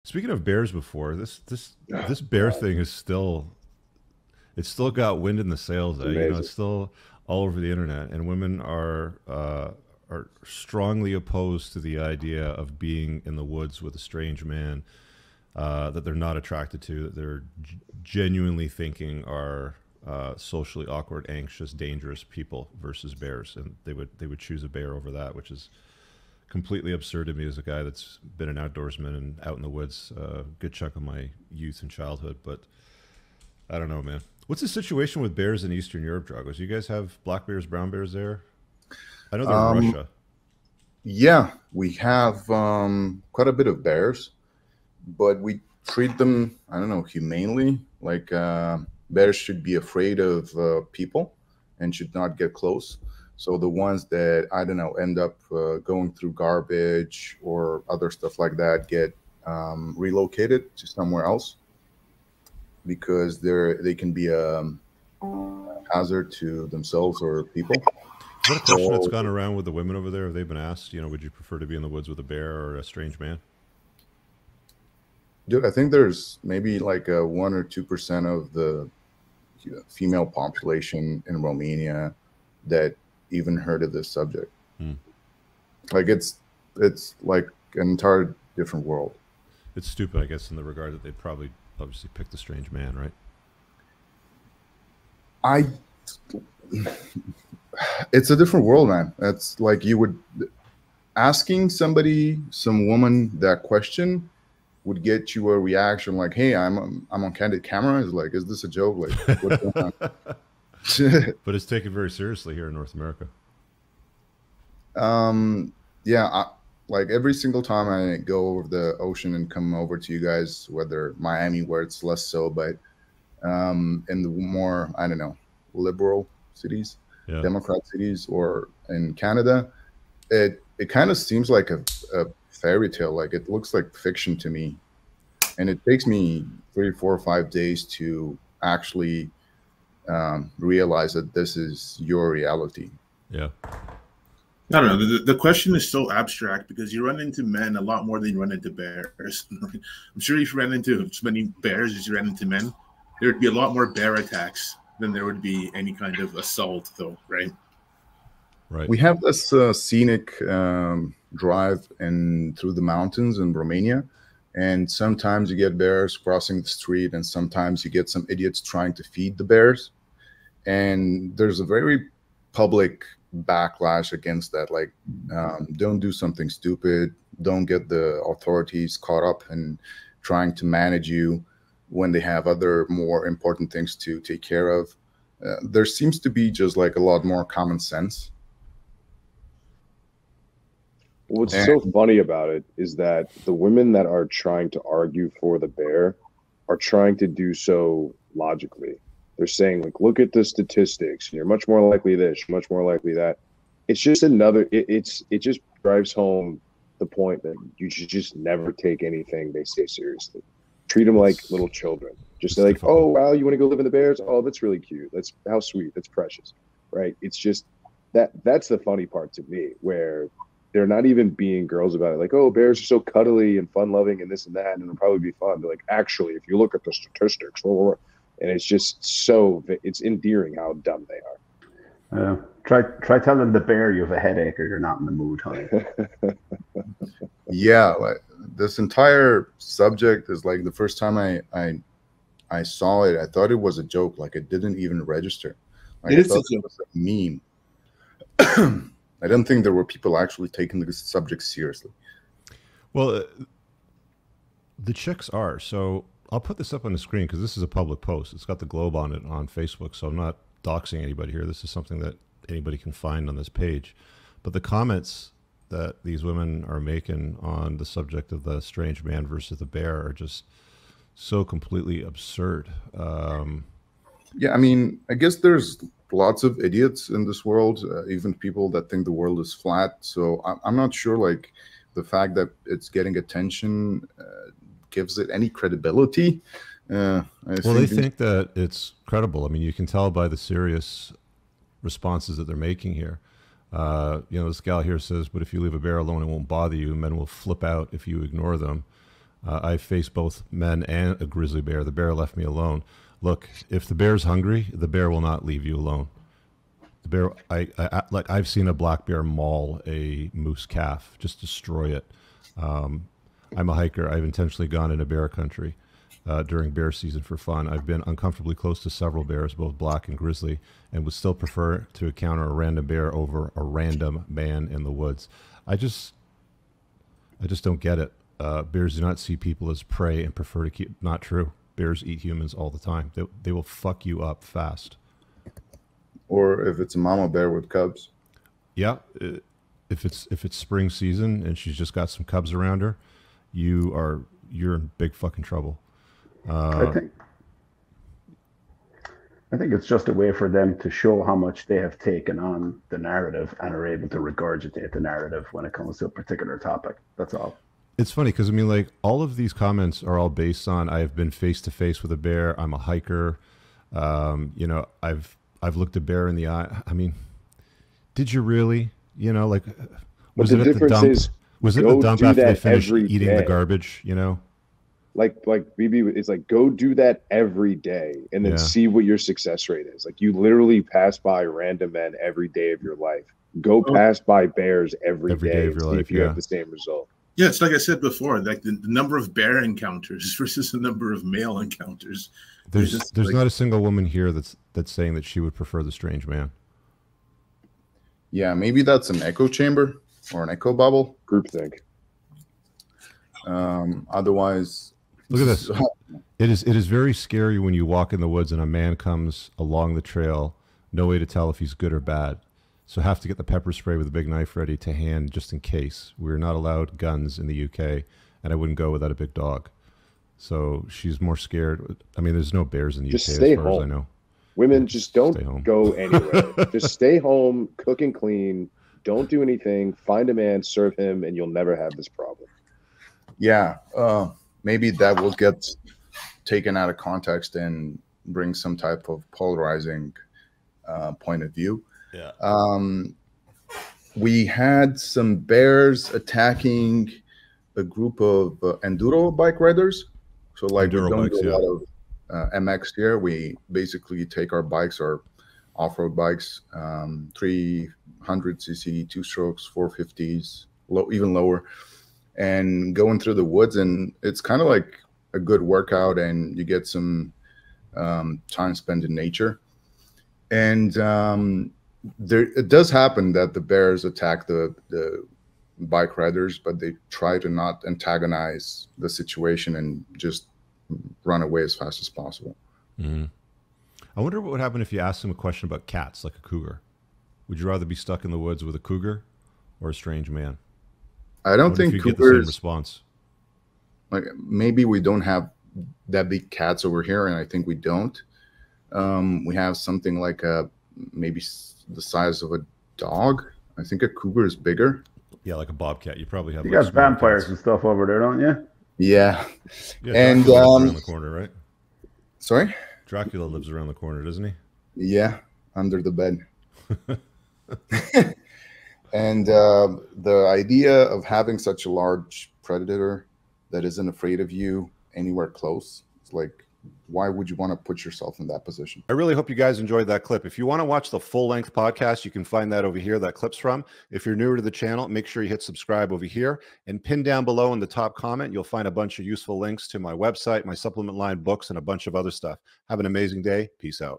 Speaking of bears, before this bear thing is still it's still got wind in the sails. It's You know, amazing. it's still all over the internet, and women are strongly opposed to the idea of being in the woods with a strange man that they're not attracted to, that they're genuinely thinking are socially awkward, anxious, dangerous people versus bears, and they would choose a bear over that, which is completely absurd to me as a guy that's been an outdoorsman and out in the woods a good chunk of my youth and childhood. But I don't know, man. What's the situation with bears in Eastern Europe, Dragos? You guys have black bears, brown bears there? I know they're in Um, Russia. yeah, we have quite a bit of bears, but we treat them, I don't know, humanely. Like bears should be afraid of people and should not get close. So the ones that, I don't know, end up going through garbage or other stuff like that get relocated to somewhere else because they can be a hazard to themselves or people. Is that a question that's So, gone around with the women over there? Have they been asked, would you prefer to be in the woods with a bear or a strange man? dude, I think there's maybe like a 1 or 2% of the female population in Romania that even heard of this subject. Hmm. Like it's like an entire different world. It's stupid, I guess, in the regard that they'd probably obviously pick the strange man, right? I It's a different world, man. That's like you would asking somebody, some woman that question would get you a reaction like, "Hey, I'm on candid camera." Is like, is this a joke? Like, what's going on? But it's taken very seriously here in North America. Yeah, like every single time I go over the ocean and come over to you guys, whether Miami, where it's less so, but in the more, I don't know, liberal cities, Yeah. Democrat cities, or in Canada, it kind of seems like a fairy tale. Like it looks like fiction to me, and it takes me 3, 4, or 5 days to actually realize that this is your reality. Yeah. I don't know. The question is so abstract because you run into men a lot more than you run into bears. I'm sure if you ran into as many bears as you ran into men, there would be a lot more bear attacks than there would be any kind of assault, though, right? Right. We have this scenic drive and through the mountains in Romania, and sometimes you get bears crossing the street, and sometimes you get some idiots trying to feed the bears. And there's a very public backlash against that. Like, don't do something stupid. Don't get the authorities caught up in trying to manage you when they have other more important things to take care of. There seems to be just like a lot more common sense. What's And so funny about it is that the women that are trying to argue for the bear are trying to do so logically. They're saying, like, look at the statistics. You're much more likely this, you're much more likely that. It's just another. It just drives home the point that you should just never take anything they say seriously. Treat them like It's little children. Just it's say like, oh difficult. wow, you want to go live in the bears? Oh, that's really cute. That's how sweet. That's precious, right? It's just that's the funny part to me, where they're not even being girls about it. Like, oh, bears are so cuddly and fun loving and this and that, and it'll probably be fun. They're like, actually, if you look at the statistics, blah, blah, blah. And it's just it's endearing how dumb they Try telling the bear you have a headache or you're not in the mood, honey. are. yeah, like this entire subject is like the first time I saw it, I thought it was a joke. Like it didn't even register. Like It I is a thought it joke. was a meme. I didn't think there were people actually taking this subject seriously. Well, the chicks are. So I'll put this up on the screen because this is a public post. It's got the globe on it on Facebook. So I'm not doxing anybody here. This is something that anybody can find on this page. But the comments that these women are making on the subject of the strange man versus the bear are just so completely absurd. Yeah, I mean, I guess there's lots of idiots in this world, even people that think the world is flat. So I'm not sure, like, the fact that it's getting attention gives it any credibility. Well, they think that it's credible. I mean, you can tell by the serious responses that they're making here. This gal here says, but if you leave a bear alone, it won't bother you. Men will flip out if you ignore them. I faced both men and a grizzly bear. The bear left me alone. Look, if the bear's hungry, the bear will not leave you alone. The bear, like I've seen a black bear maul a moose calf, just destroy it. I'm a hiker. I've intentionally gone into bear country during bear season for fun. I've been uncomfortably close to several bears, both black and grizzly, and would still prefer to encounter a random bear over a random man in the woods. I just don't get it. Bears do not see people as prey and prefer to keep. Not true. Bears eat humans all the time. They will fuck you up fast. Or if it's a mama bear with cubs. Yeah, if it's spring season and she's just got some cubs around her, you're in big fucking trouble. I think it's just a way for them to show how much they have taken on the narrative and are able to regurgitate the narrative when it comes to a particular topic. That's all. It's funny because I mean, like, all of these comments are all based on I've been face to face with a bear. I'm a hiker. You know, I've looked a bear in the eye. I mean, did you really? You know, like, was it at the dump? Was it the dump after they finished eating the garbage? You know, like BB, it's like, go do that every day and then see what your success rate is. Like, you literally pass by random men every day of your life. Go pass by bears every day of your life. If you have the same result. Yeah, it's like I said before, like the number of bear encounters versus the number of male encounters. There's like, not a single woman here that's saying that she would prefer the strange man. Yeah, maybe that's an echo chamber or an echo bubble. Groupthink. Otherwise, look at this. It is very scary when you walk in the woods and a man comes along the trail, no way to tell if he's good or bad. So have to get the pepper spray with a big knife ready to hand just in case. We're not allowed guns in the UK, and I wouldn't go without a big dog. So she's more scared. I mean, there's no bears in the UK as far as I know. Women, just don't go anywhere. Just stay home, cook and clean. Don't do anything. Find a man, serve him, and you'll never have this problem. Yeah, maybe that will get taken out of context and bring some type of polarizing point of view. Yeah. We had some bears attacking a group of enduro bike riders. So like enduro we don't bikes, do a lot of MX here. We basically take our bikes, or off-road bikes, 300cc, 2-strokes, 450s, even lower, and going through the woods. And it's kind of like a good workout, and you get some time spent in nature. And it does happen that the bears attack the bike riders, but they try to not antagonize the situation and just run away as fast as possible. Mm-hmm. I wonder what would happen if you asked them a question about cats, like a cougar. Would you rather be stuck in the woods with a cougar or a strange man? I don't think you cougars get the same response. Like, maybe we don't have that big cats over here, and I think we don't. We have something like maybe the size of a dog. I think a cougar is bigger. Yeah, like a bobcat. You probably have. You got vampires and stuff over there, don't you? Yeah. And Dracula lives around the corner, right? Sorry? Dracula lives around the corner, doesn't he? Yeah, under the bed. And the idea of having such a large predator that isn't afraid of you anywhere close, it's like, why would you want to put yourself in that position? I really hope you guys enjoyed that clip. If you want to watch the full-length podcast, you can find that over here, that clip's from. If you're newer to the channel, make sure you hit subscribe over here, and pin down below in the top comment, you'll find a bunch of useful links to my website, my supplement line, books, and a bunch of other stuff. Have an amazing day. Peace out.